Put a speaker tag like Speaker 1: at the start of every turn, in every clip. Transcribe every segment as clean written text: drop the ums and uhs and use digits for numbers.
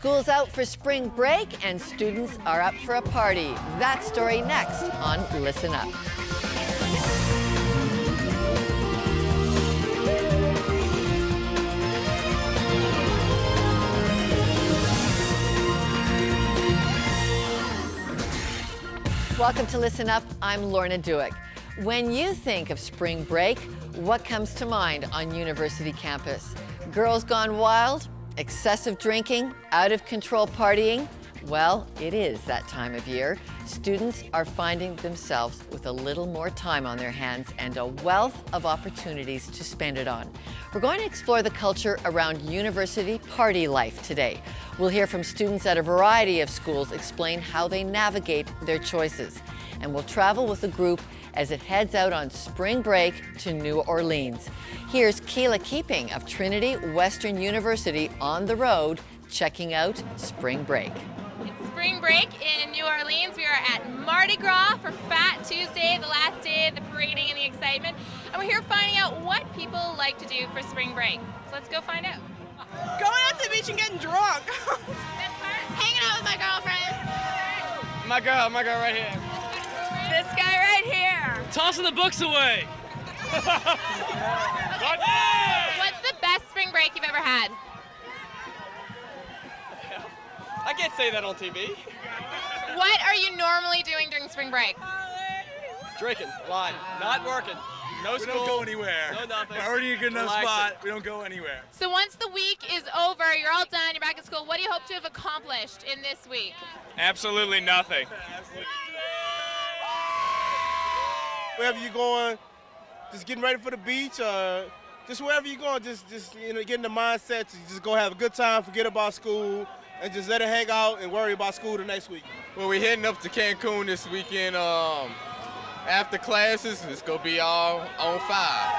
Speaker 1: School's out for spring break and students are up for a party. That story next on Listen Up. Welcome to Listen Up. I'm Lorna Duick. When you think of spring break, what comes to mind on university campus? Girls gone wild? Excessive drinking? Out of control partying? Well, it is that time of year. Students are finding themselves with a little more time on their hands and a wealth of opportunities to spend it on. We're going to explore the culture around university party life today. We'll hear from students at a variety of schools explain how they navigate their choices. And we'll travel with the group as it heads out on spring break to New Orleans. Here's Keela Keeping of Trinity Western University on the road, checking out spring break.
Speaker 2: It's spring break in New Orleans. We are at Mardi Gras for Fat Tuesday, the last day of the parading and the excitement. And we're here finding out what people like to do for spring break. So let's go find out.
Speaker 3: Going out to the beach and getting drunk.
Speaker 2: Hanging out with my girlfriend.
Speaker 4: My girl right here.
Speaker 3: This guy right here.
Speaker 4: Tossing the books away.
Speaker 2: What's the best spring break you've ever had?
Speaker 4: I can't say that on TV.
Speaker 2: What are you normally doing during spring break?
Speaker 4: Drinking, lying, not working. No
Speaker 5: We
Speaker 4: school.
Speaker 5: don't go anywhere.
Speaker 4: No nothing.
Speaker 5: We're already in a good enough
Speaker 4: Relaxing.
Speaker 5: spot. We don't go anywhere.
Speaker 2: So once the week is over, you're all done, you're back at school, what do you hope to have accomplished in this week?
Speaker 5: Absolutely nothing.
Speaker 6: Wherever you're going, just getting ready for the beach, just wherever you're going, just get in the mindset to just go have a good time, forget about school, and just let it hang out and worry about school the next week.
Speaker 7: Well, we're heading up to Cancun this weekend. After classes, it's gonna be all on fire.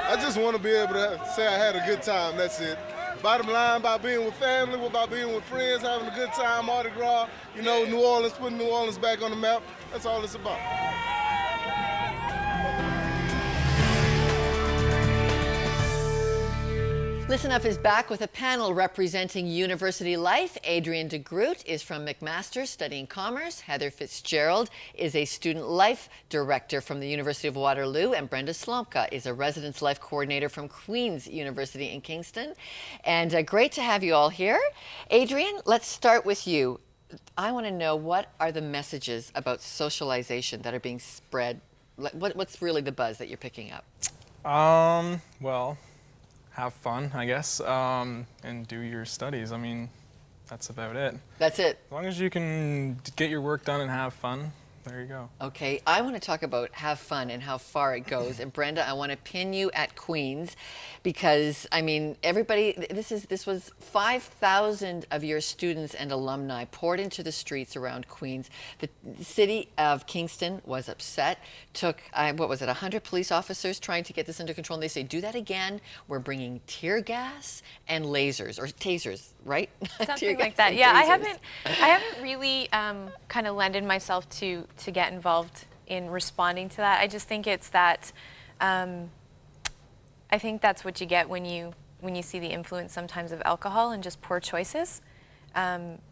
Speaker 8: I just want to be able to say I had a good time, that's it. Bottom line, about being with family, about being with friends, having a good time, Mardi Gras, New Orleans, putting New Orleans back on the map. That's all it's about.
Speaker 1: Listen Up is back with a panel representing university life. Adrienne de Groot is from McMaster studying commerce. Heather Fitzgerald is a student life director from the University of Waterloo. And Brenda Slomka is a residence life coordinator from Queen's University in Kingston. And great to have you all here. Adrienne, let's start with you. I want to know, what are the messages about socialization that are being spread? What's really the buzz that you're picking up?
Speaker 9: Well, have fun, I guess, and do your studies. I mean, that's about it.
Speaker 1: That's it.
Speaker 9: As long as you can get your work done and have fun, there you go.
Speaker 1: Okay, I want to talk about have fun and how far it goes. And Brenda, I want to pin you at Queen's because, I mean, everybody, this was 5,000 of your students and alumni poured into the streets around Queen's. The city of Kingston was upset, took, 100 police officers trying to get this under control. And they say, do that again, we're bringing tear gas and lasers, or tasers, right?
Speaker 10: Something like that. Yeah, I haven't really kind of lended myself to get involved in responding to that. I just think it's that. I think that's what you get when you see the influence sometimes of alcohol and just poor choices.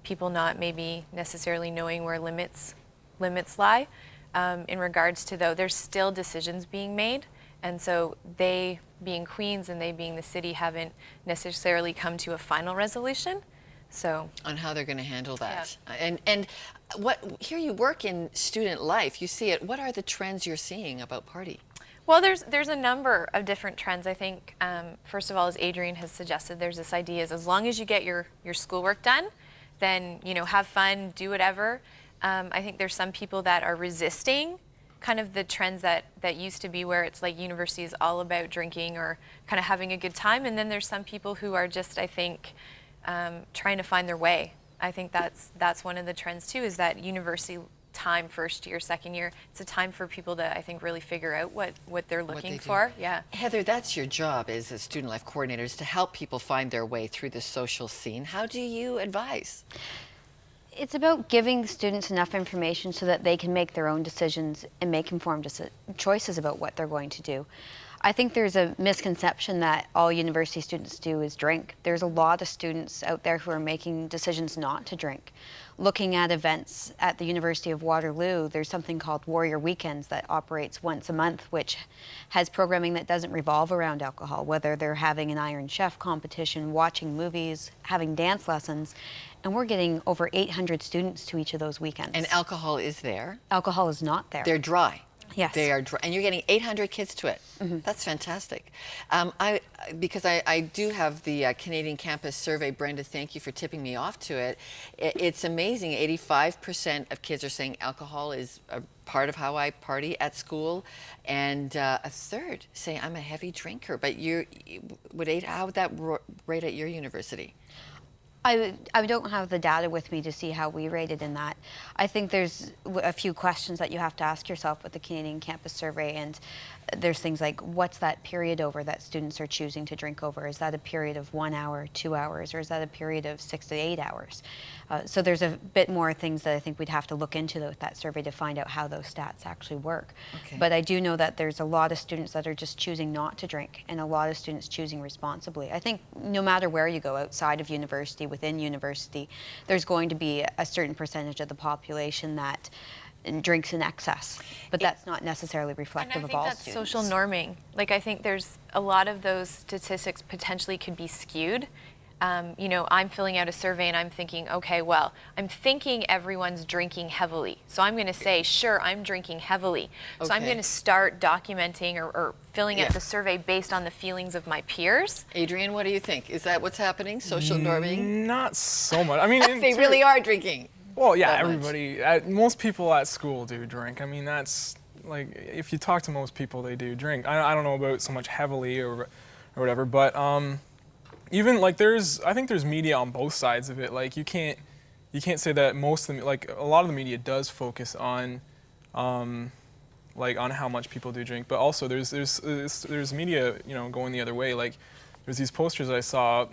Speaker 10: People not maybe necessarily knowing where limits lie. In regards to, though, there's still decisions being made, and so they being Queens and they being the city haven't necessarily come to a final resolution. So
Speaker 1: on how they're going to handle that. Yeah. And here you work in student life, you see it. What are the trends you're seeing about party?
Speaker 10: Well, there's a number of different trends. I think, first of all, as Adrienne has suggested, there's this idea is as long as you get your schoolwork done, then, have fun, do whatever. I think there's some people that are resisting kind of the trends that used to be where it's like university is all about drinking or kind of having a good time. And then there's some people who are just, I think, trying to find their way. I think that's one of the trends too, is that university time, first year, second year, it's a time for people to, I think, really figure out what they're looking for. Yeah.
Speaker 1: Heather, that's your job as a student life coordinator, is to help people find their way through the social scene. How do you advise?
Speaker 11: It's about giving the students enough information so that they can make their own decisions and make informed choices about what they're going to do. I think there's a misconception that all university students do is drink. There's a lot of students out there who are making decisions not to drink. Looking at events at the University of Waterloo, there's something called Warrior Weekends that operates once a month, which has programming that doesn't revolve around alcohol, whether they're having an Iron Chef competition, watching movies, having dance lessons. And we're getting over 800 students to each of those weekends.
Speaker 1: And alcohol is there.
Speaker 11: Alcohol is not there.
Speaker 1: They're dry.
Speaker 11: Yes.
Speaker 1: They are dry. And you're getting 800 kids to it. That's fantastic. Because I do have the Canadian Campus Survey. Brenda, thank you for tipping me off to it. It's amazing. 85% of kids are saying alcohol is a part of how I party at school. And a third say I'm a heavy drinker. But how would that rate at your university?
Speaker 11: I don't have the data with me to see how we rated in that. I think there's a few questions that you have to ask yourself with the Canadian Campus Survey, and there's things like, what's that period over that students are choosing to drink over? Is that a period of 1 hour, 2 hours, or is that a period of 6 to 8 hours? So there's a bit more things that I think we'd have to look into with that survey to find out how those stats actually work.
Speaker 1: Okay.
Speaker 11: But I do know that there's a lot of students that are just choosing not to drink, and a lot of students choosing responsibly. I think no matter where you go outside of university, within university, there's going to be a certain percentage of the population that drinks in excess, but that's not necessarily reflective of all
Speaker 10: that's
Speaker 11: students.
Speaker 10: social norming. Like, I think there's a lot of those statistics potentially could be skewed. You know, I'm filling out a survey and I'm thinking, okay, well, I'm thinking everyone's drinking heavily. So I'm going to say, sure, I'm drinking heavily. So I'm
Speaker 1: Okay.
Speaker 10: going to start documenting or filling out the survey based on the feelings of my peers.
Speaker 1: Adrian, what do you think? Is that what's happening? Social norming?
Speaker 9: Not so much. I mean,
Speaker 1: They really are drinking.
Speaker 9: Well, yeah,
Speaker 1: that much.
Speaker 9: everybody, most people at school do drink. I mean, that's like, if you talk to most people, they do drink. I don't know about so much heavily or whatever, but even like I think there's media on both sides of it. Like, you can't say that most of them, like a lot of the media does focus on like on how much people do drink, but also there's media, you know, going the other way. Like, there's these posters I saw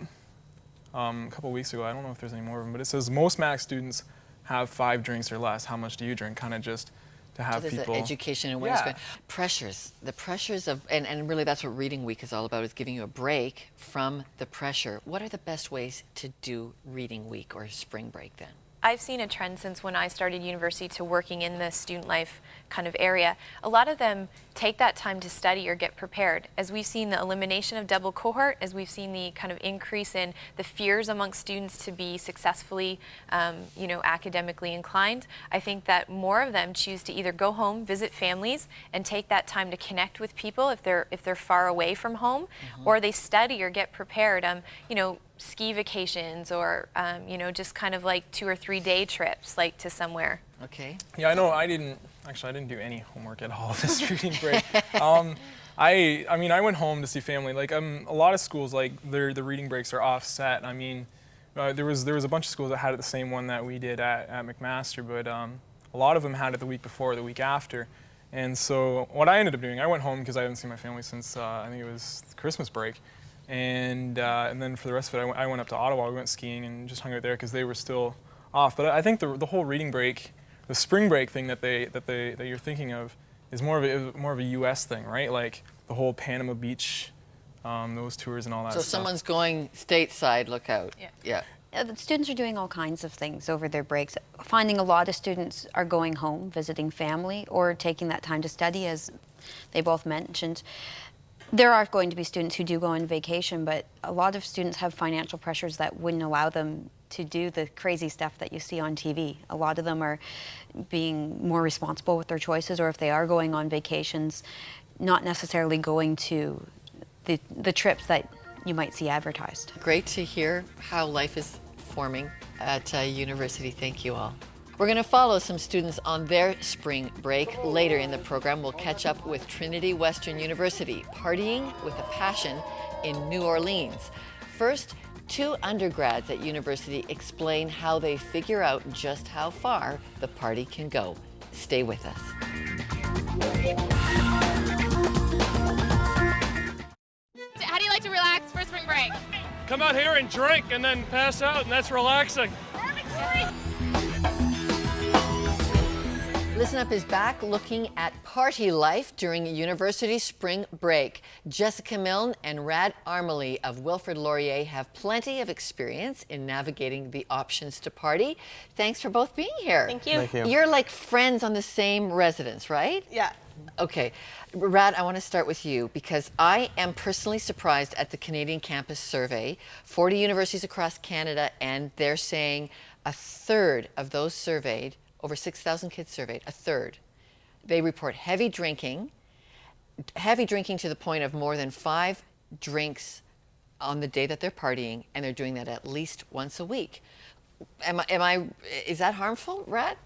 Speaker 9: a couple weeks ago. I don't know if there's any more of them, but it says most Mac students have 5 drinks or less. How much do you drink? Kind of just to have
Speaker 1: So there's
Speaker 9: people.
Speaker 1: an education and awareness.
Speaker 9: Yeah.
Speaker 1: Pressures, the pressures of, and really that's what Reading Week is all about, is giving you a break from the pressure. What are the best ways to do Reading Week or spring break then?
Speaker 10: I've seen a trend since when I started university to working in the student life kind of area. A lot of them take that time to study or get prepared. As we've seen the elimination of double cohort, as we've seen the kind of increase in the fears amongst students to be successfully, you know, academically inclined, I think that more of them choose to either go home, visit families, and take that time to connect with people if they're far away from home, or they study or get prepared. You know, ski vacations or you know, just kind of like 2 or 3 day trips, like to somewhere.
Speaker 1: Okay.
Speaker 9: Yeah, I know. I didn't do any homework at all this reading break. I mean, I went home to see family. Like, a lot of schools, like the reading breaks are offset. I mean, there was a bunch of schools that had it the same one that we did at McMaster, but a lot of them had it the week before or the week after. And so what I ended up doing, I went home because I haven't seen my family since I think it was Christmas break. And then for the rest of it, I went up to Ottawa. We went skiing and just hung out there because they were still off. But I think the whole reading break, the spring break thing that you're thinking of, is more of a U.S. thing, right? Like the whole Panama Beach, those tours and all that.
Speaker 1: So if someone's going stateside, look out. Yeah.
Speaker 11: The students are doing all kinds of things over their breaks. Finding a lot of students are going home, visiting family, or taking that time to study, as they both mentioned. There are going to be students who do go on vacation, but a lot of students have financial pressures that wouldn't allow them to do the crazy stuff that you see on TV. A lot of them are being more responsible with their choices, or if they are going on vacations, not necessarily going to the trips that you might see advertised.
Speaker 1: Great to hear how life is forming at university. Thank you all. We're going to follow some students on their spring break. Later in the program, we'll catch up with Trinity Western University, partying with a passion in New Orleans. First, 2 undergrads at university explain how they figure out just how far the party can go. Stay with us.
Speaker 2: How do you like to relax for spring break?
Speaker 4: Come out here and drink and then pass out, and that's relaxing.
Speaker 1: Listen Up is back looking at party life during university spring break. Jessica Milne and Rad Armley of Wilfrid Laurier have plenty of experience in navigating the options to party. Thanks for both being here.
Speaker 3: Thank you.
Speaker 7: Thank you.
Speaker 1: You're like friends on the same residence, right?
Speaker 3: Yeah.
Speaker 1: Okay, Rad, I want to start with you because I am personally surprised at the Canadian Campus Survey. 40 universities across Canada, and they're saying a third of those surveyed, over 6,000 kids surveyed, a third, they report heavy drinking to the point of more than 5 drinks on the day that they're partying, and they're doing that at least once a week. Is that harmful, Rad?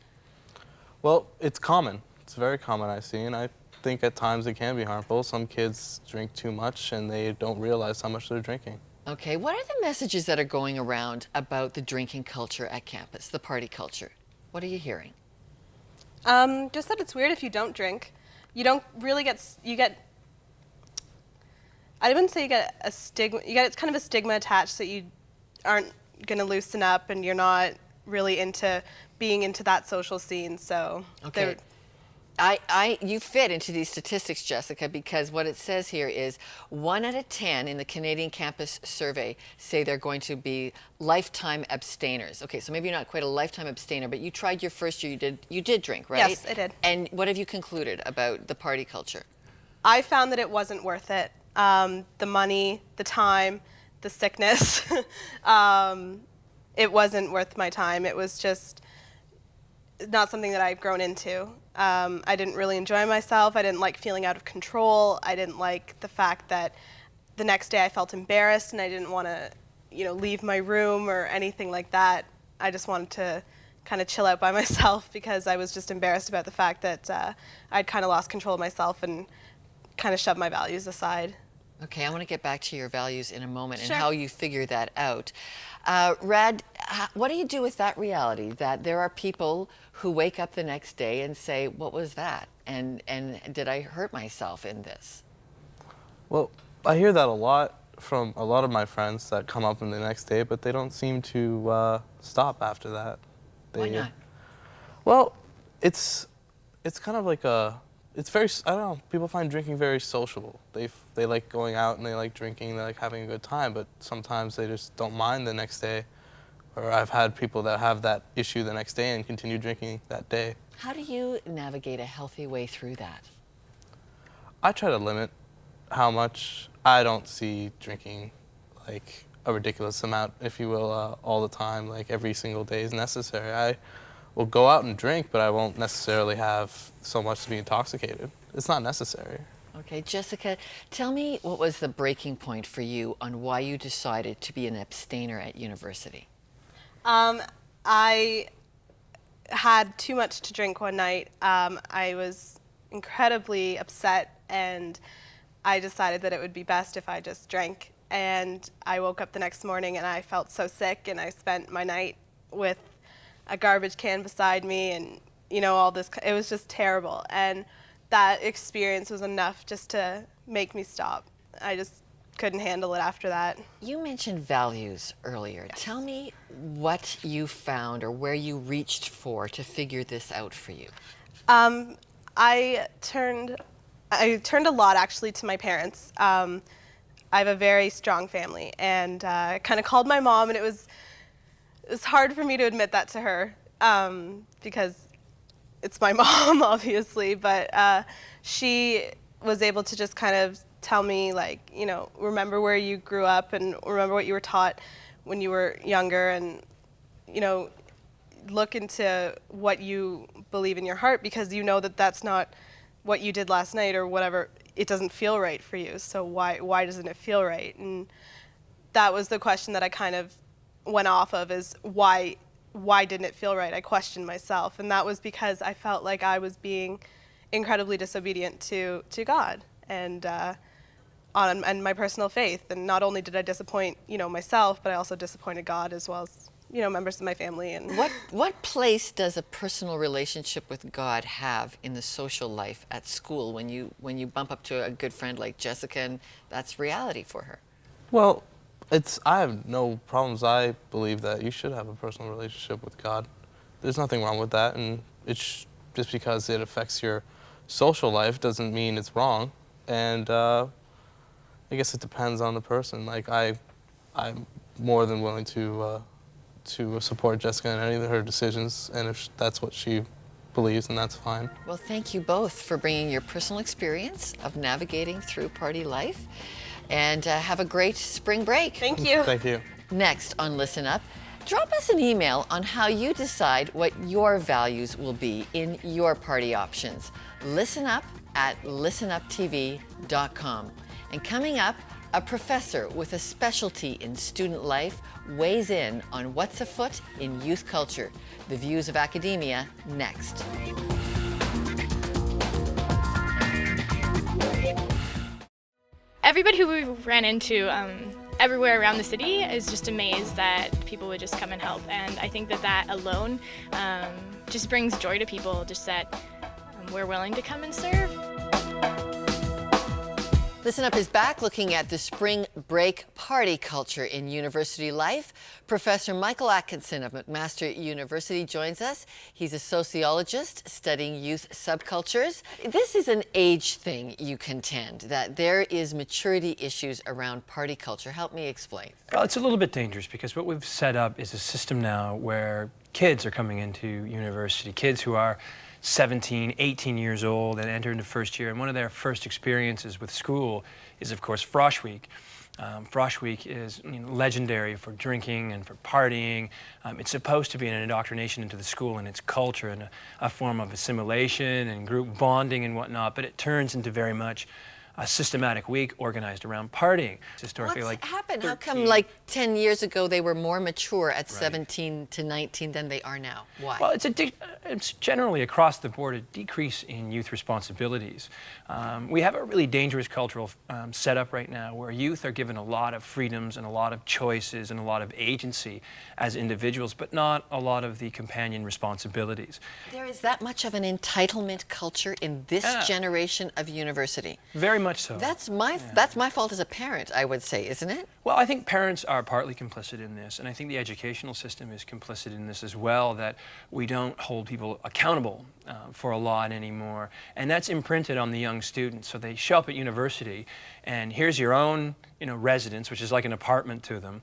Speaker 12: Well, it's common. It's very common, I see, and I think at times it can be harmful. Some kids drink too much and they don't realize how much they're drinking.
Speaker 1: Okay, what are the messages that are going around about the drinking culture at campus, the party culture? What are you hearing?
Speaker 3: Just that it's weird if you don't drink. You don't really get, I wouldn't say you get a stigma, it's kind of a stigma attached that you aren't going to loosen up and you're not really into being into that social scene, so.
Speaker 1: Okay. You fit into these statistics, Jessica, because what it says here is 1 out of 10 in the Canadian Campus Survey say they're going to be lifetime abstainers. Okay, so maybe you're not quite a lifetime abstainer, but you tried your first year, you did drink, right?
Speaker 3: Yes, I did.
Speaker 1: And what have you concluded about the party culture?
Speaker 3: I found that it wasn't worth it. The money, the time, the sickness, it wasn't worth my time. It was just not something that I've grown into. I didn't really enjoy myself. I didn't like feeling out of control. I didn't like the fact that the next day I felt embarrassed and I didn't want to, leave my room or anything like that. I just wanted to kind of chill out by myself because I was just embarrassed about the fact that I'd kind of lost control of myself and kind of shoved my values aside.
Speaker 1: Okay, I want to get back to your values in a moment
Speaker 3: Sure.
Speaker 1: and how you figure that out. Rad, what do you do with that reality that there are people who wake up the next day and say, what was that? And did I hurt myself in this?
Speaker 12: Well, I hear that a lot from a lot of my friends that come up in the next day, but they don't seem to stop after that.
Speaker 1: Why not?
Speaker 12: Well, it's kind of like it's very, I don't know, people find drinking very sociable. They like going out and they like drinking, they like having a good time, but sometimes they just don't mind the next day. Or I've had people that have that issue the next day and continue drinking that day.
Speaker 1: How do you navigate a healthy way through that?
Speaker 12: I try to limit how much. I don't see drinking like a ridiculous amount, if you will, all the time, like every single day is necessary. I will go out and drink, but I won't necessarily have so much to be intoxicated. It's not necessary.
Speaker 1: Okay, Jessica, tell me what was the breaking point for you on why you decided to be an abstainer at university?
Speaker 3: I had too much to drink one night. I was incredibly upset, and I decided that it would be best if I just drank. And I woke up the next morning and I felt so sick, and I spent my night with a garbage can beside me and, all this. It was just terrible. And that experience was enough just to make me stop. I just couldn't handle it after that.
Speaker 1: You mentioned values earlier.
Speaker 3: Yes.
Speaker 1: Tell me what you found or where you reached for to figure this out for you.
Speaker 3: I turned a lot actually to my parents. I have a very strong family, and I kind of called my mom, and it was hard for me to admit that to her because it's my mom, obviously, but she was able to just kind of tell me, like, remember where you grew up and remember what you were taught when you were younger, and, look into what you believe in your heart, because that that's not what you did last night or whatever. It doesn't feel right for you, so why doesn't it feel right? And that was the question that I kind of went off of, is why didn't it feel right? I questioned myself, and that was because I felt like I was being incredibly disobedient to God and my personal faith. And not only did I disappoint myself, but I also disappointed God as well as members of my family. And
Speaker 1: what place does a personal relationship with God have in the social life at school when you bump up to a good friend like Jessica and that's reality for her?
Speaker 12: Well, I have no problems. I believe that you should have a personal relationship with God. There's nothing wrong with that, and just because it affects your social life doesn't mean it's wrong. And I guess it depends on the person. Like I'm more than willing to support Jessica in any of her decisions, and if that's what she believes, then that's fine.
Speaker 1: Well, thank you both for bringing your personal experience of navigating through party life, and have a great spring break.
Speaker 3: Thank you.
Speaker 12: Thank you.
Speaker 1: Next on Listen Up, drop us an email on how you decide what your values will be in your party options. Listen up at listenuptv.com. And coming up, a professor with a specialty in student life weighs in on what's afoot in youth culture. The views of academia next.
Speaker 13: Everybody who we ran into everywhere around the city is just amazed that people would just come and help. And I think that that alone just brings joy to people, just that we're willing to come and serve.
Speaker 1: Listen Up is back looking at the spring break party culture in university life. Professor Michael Atkinson of McMaster University joins us. He's a sociologist studying youth subcultures. This is an age thing, you contend, that there is maturity issues around party culture. Help me explain.
Speaker 14: Well, it's a little bit dangerous because what we've set up is a system now where kids are coming into university, kids who are 17, 18 years old and enter into first year, and one of their first experiences with school is, of course, Frosh Week. Frosh Week is legendary for drinking and for partying. It's supposed to be an indoctrination into the school and its culture and a form of assimilation and group bonding and whatnot, but it turns into very much a systematic week organized around partying. It's historically
Speaker 1: What's happened? How come like 10 years ago they were more mature at
Speaker 14: Right.
Speaker 1: 17 to 19 than they are now? Why?
Speaker 14: Well, it's generally across the board a decrease in youth responsibilities. We have a really dangerous cultural setup right now where youth are given a lot of freedoms and a lot of choices and a lot of agency as individuals, but not a lot of the companion responsibilities.
Speaker 1: There is that much of an entitlement culture in this generation of university.
Speaker 14: Very much so.
Speaker 1: That's my fault as a parent, I would say, isn't it?
Speaker 14: Well, I think parents are partly complicit in this, and I think the educational system is complicit in this as well, that we don't hold people accountable for a lot anymore. And that's imprinted on the young students. So they show up at university, and here's your own residence, which is like an apartment to them.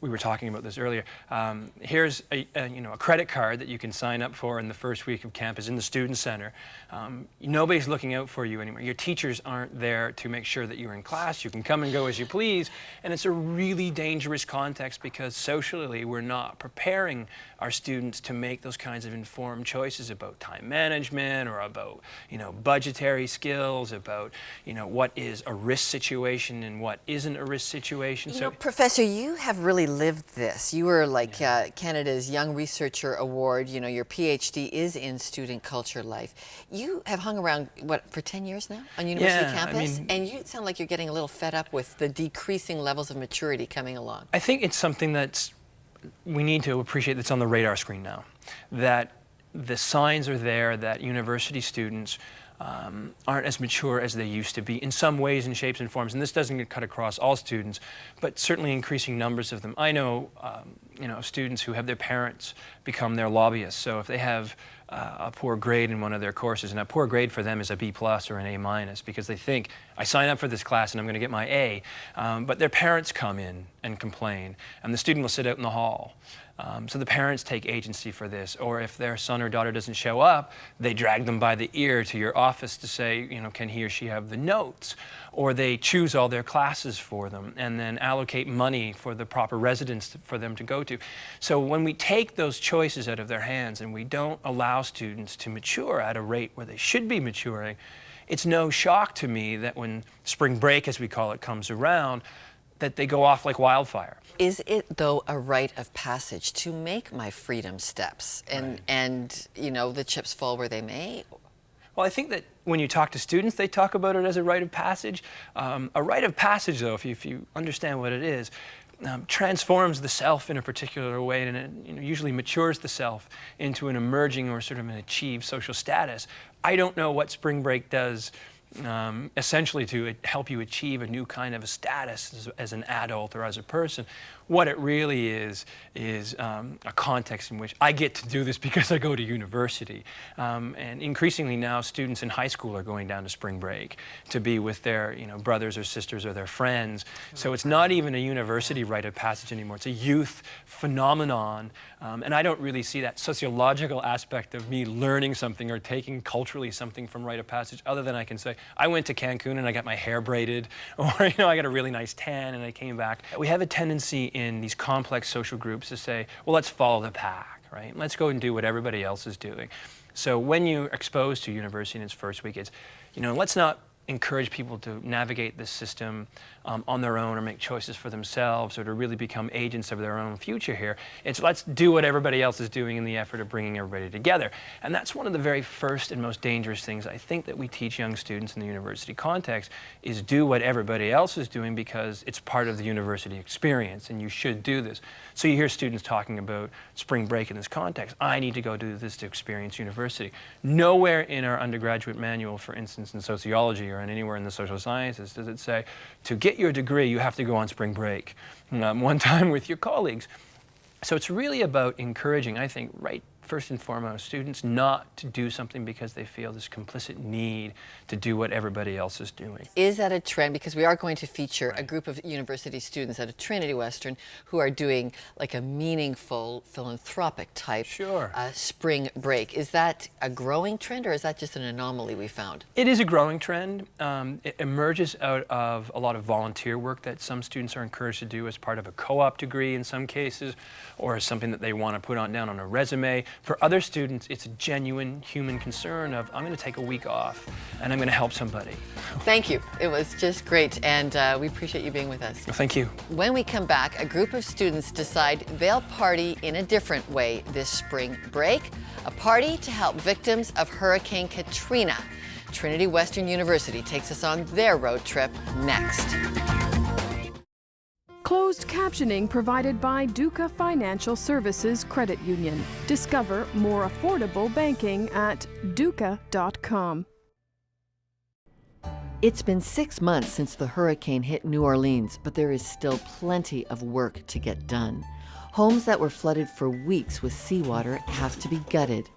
Speaker 14: We were talking about this earlier. Here's a credit card that you can sign up for in the first week of campus in the student center. Nobody's looking out for you anymore. Your teachers aren't there to make sure that you're in class. You can come and go as you please. And it's a really dangerous context because socially we're not preparing our students to make those kinds of informed choices about time management or about budgetary skills, about what is a risk situation and what isn't a risk situation.
Speaker 1: So, Professor, you have really lived this. You were like Canada's Young Researcher Award. Your PhD is in student culture life. You have hung around, for 10 years now on university campus? And you sound like you're getting a little fed up with the decreasing levels of maturity coming along.
Speaker 14: I think it's something we need to appreciate that's on the radar screen now. That the signs are there that university students aren't as mature as they used to be in some ways and shapes and forms. And this doesn't get cut across all students, but certainly increasing numbers of them. I know, students who have their parents become their lobbyists. So if they have a poor grade in one of their courses, and a poor grade for them is a B+ or an A- because they think, I sign up for this class and I'm going to get my A. But their parents come in and complain, and the student will sit out in the hall. So the parents take agency for this, or if their son or daughter doesn't show up, they drag them by the ear to your office to say, can he or she have the notes? Or they choose all their classes for them and then allocate money for the proper residence for them to go to. So when we take those choices out of their hands and we don't allow students to mature at a rate where they should be maturing, it's no shock to me that when spring break, as we call it, comes around, that they go off like wildfire.
Speaker 1: Is it, though, a rite of passage to make my freedom steps and the chips fall where they may?
Speaker 14: Well, I think that when you talk to students, they talk about it as a rite of passage. A rite of passage, though, if you understand what it is, transforms the self in a particular way, and it usually matures the self into an emerging or sort of an achieved social status. I don't know what spring break does essentially to help you achieve a new kind of a status as an adult or as a person. What it really is a context in which I get to do this because I go to university. And increasingly now, students in high school are going down to spring break to be with their brothers or sisters or their friends. So it's not even a university rite of passage anymore. It's a youth phenomenon. And I don't really see that sociological aspect of me learning something or taking culturally something from rite of passage, other than I can say, I went to Cancun and I got my hair braided, or I got a really nice tan and I came back. We have a tendency in these complex social groups to say, well, let's follow the pack, right? Let's go and do what everybody else is doing. So when you're exposed to university in its first week, it's, let's not encourage people to navigate this system on their own or make choices for themselves or to really become agents of their own future here. It's let's do what everybody else is doing in the effort of bringing everybody together. And that's one of the very first and most dangerous things I think that we teach young students in the university context is do what everybody else is doing because it's part of the university experience and you should do this. So you hear students talking about spring break in this context. I need to go do this to experience university. Nowhere in our undergraduate manual, for instance, in sociology or anywhere in the social sciences, does it say to get your degree, you have to go on spring break one time with your colleagues. So it's really about encouraging, I think, right first and foremost, students not to do something because they feel this complicit need to do what everybody else is doing.
Speaker 1: Is that a trend? Because we are going to feature a group of university students at a Trinity Western who are doing like a meaningful philanthropic type spring break. Is that a growing trend or is that just an anomaly we found?
Speaker 14: It is a growing trend. It emerges out of a lot of volunteer work that some students are encouraged to do as part of a co-op degree in some cases, or as something that they want to put down on a resume. For other students, it's a genuine human concern of, I'm going to take a week off and I'm going to help somebody.
Speaker 1: Thank you. It was just great, and we appreciate you being with us.
Speaker 14: Well, thank you.
Speaker 1: When we come back, a group of students decide they'll party in a different way this spring break, a party to help victims of Hurricane Katrina. Trinity Western University takes us on their road trip next.
Speaker 15: Closed captioning provided by Duca Financial Services Credit Union. Discover more affordable banking at duca.com.
Speaker 1: It's been 6 months since the hurricane hit New Orleans, but there is still plenty of work to get done. Homes that were flooded for weeks with seawater have to be gutted.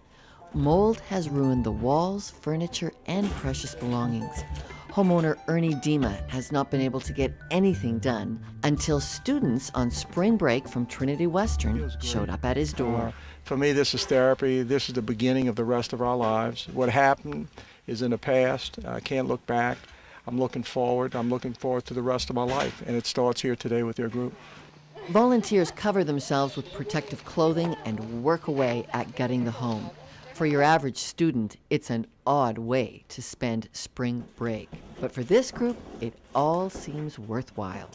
Speaker 1: Mold has ruined the walls, furniture, and precious belongings. Homeowner Ernie Dima has not been able to get anything done until students on spring break from Trinity Western showed up at his door.
Speaker 16: For me, this is therapy. This is the beginning of the rest of our lives. What happened is in the past. I can't look back. I'm looking forward. I'm looking forward to the rest of my life, and it starts here today with your group.
Speaker 1: Volunteers cover themselves with protective clothing and work away at gutting the home. For your average student, it's an odd way to spend spring break. But for this group, it all seems worthwhile.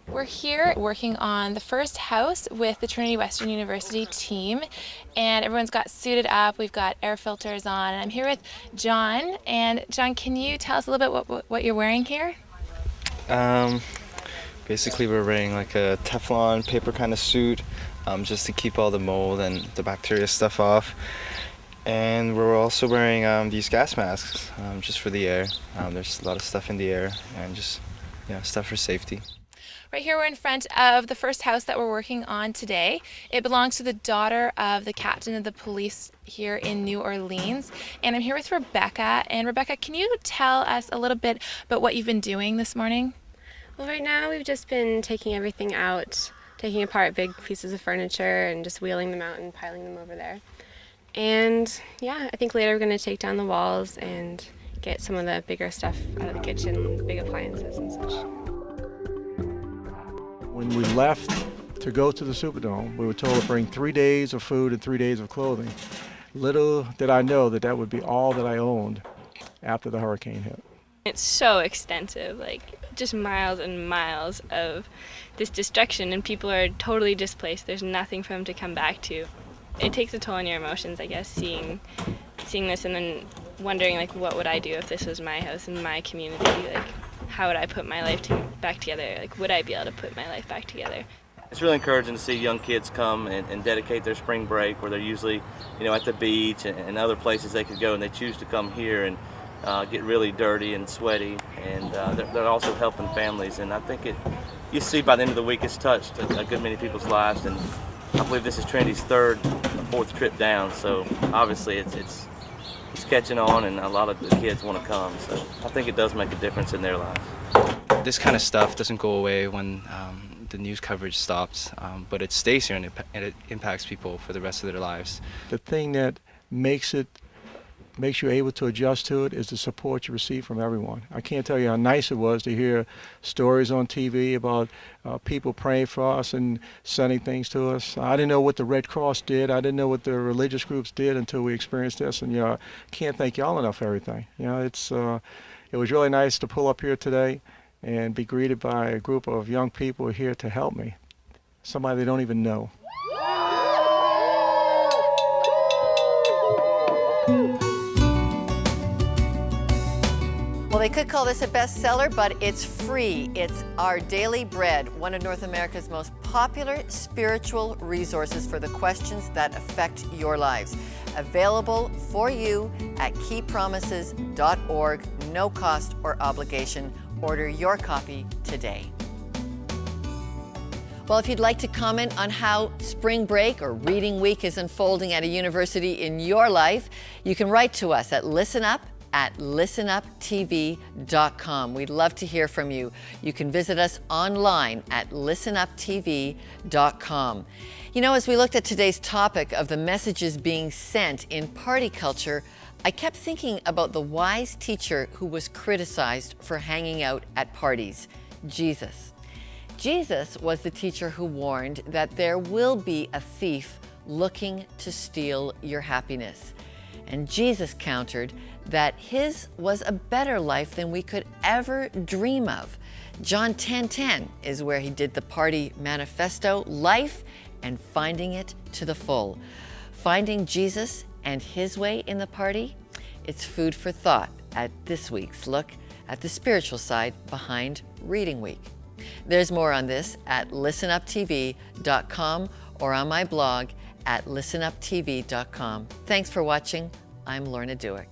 Speaker 2: We're here working on the first house with the Trinity Western University team, and everyone's got suited up. We've got air filters on, and I'm here with John. And John, can you tell us a little bit what you're wearing here?
Speaker 17: Basically, we're wearing like a Teflon paper kind of suit, just to keep all the mold and the bacteria stuff off. And we're also wearing these gas masks just for the air. There's a lot of stuff in the air and just stuff for safety.
Speaker 2: Right here we're in front of the first house that we're working on today. It belongs to the daughter of the captain of the police here in New Orleans. And I'm here with Rebecca. And Rebecca, can you tell us a little bit about what you've been doing this morning?
Speaker 18: Well, right now we've just been taking everything out, taking apart big pieces of furniture and just wheeling them out and piling them over there. And yeah, I think later we're going to take down the walls and get some of the bigger stuff out of the kitchen, the big appliances and such.
Speaker 16: When we left to go to the Superdome, we were told to bring 3 days of food and 3 days of clothing. Little did I know that that would be all that I owned after the hurricane hit.
Speaker 13: It's so extensive, like just miles and miles of this destruction, and people are totally displaced. There's nothing for them to come back to. It takes a toll on your emotions, I guess, seeing this and then wondering, like, what would I do if this was my house in my community? Like, how would I put my life back together? Like, would I be able to put my life back together?
Speaker 19: It's really encouraging to see young kids come and dedicate their spring break where they're usually, at the beach and other places they could go, and they choose to come here and get really dirty and sweaty, and they're also helping families. And I think you see by the end of the week it's touched a good many people's lives, and I believe this is Trinity's third or fourth trip down, so obviously it's catching on, and a lot of the kids want to come, so I think it does make a difference in their lives.
Speaker 17: This kind of stuff doesn't go away when the news coverage stops, but it stays here and it impacts people for the rest of their lives.
Speaker 16: The thing that makes you able to adjust to it is the support you receive from everyone. I can't tell you how nice it was to hear stories on TV about people praying for us and sending things to us. I didn't know what the Red Cross did. I didn't know what the religious groups did until we experienced this. And I can't thank y'all enough for everything. It was really nice to pull up here today and be greeted by a group of young people here to help me. Somebody they don't even know.
Speaker 1: Well, they could call this a bestseller, but it's free. It's Our Daily Bread, one of North America's most popular spiritual resources for the questions that affect your lives. Available for you at keypromises.org, no cost or obligation. Order your copy today. Well, if you'd like to comment on how spring break or reading week is unfolding at a university in your life, you can write to us at listenuptv.com. We'd love to hear from you. You can visit us online at listenuptv.com. As we looked at today's topic of the messages being sent in party culture, I kept thinking about the wise teacher who was criticized for hanging out at parties, Jesus. Jesus was the teacher who warned that there will be a thief looking to steal your happiness. And Jesus countered that his was a better life than we could ever dream of. John 10:10 is where he did the party manifesto, life and finding it to the full. Finding Jesus and his way in the party, it's food for thought at this week's look at the spiritual side behind Reading Week. There's more on this at listenuptv.com or on my blog at listenuptv.com. Thanks for watching. I'm Lorna Dueck.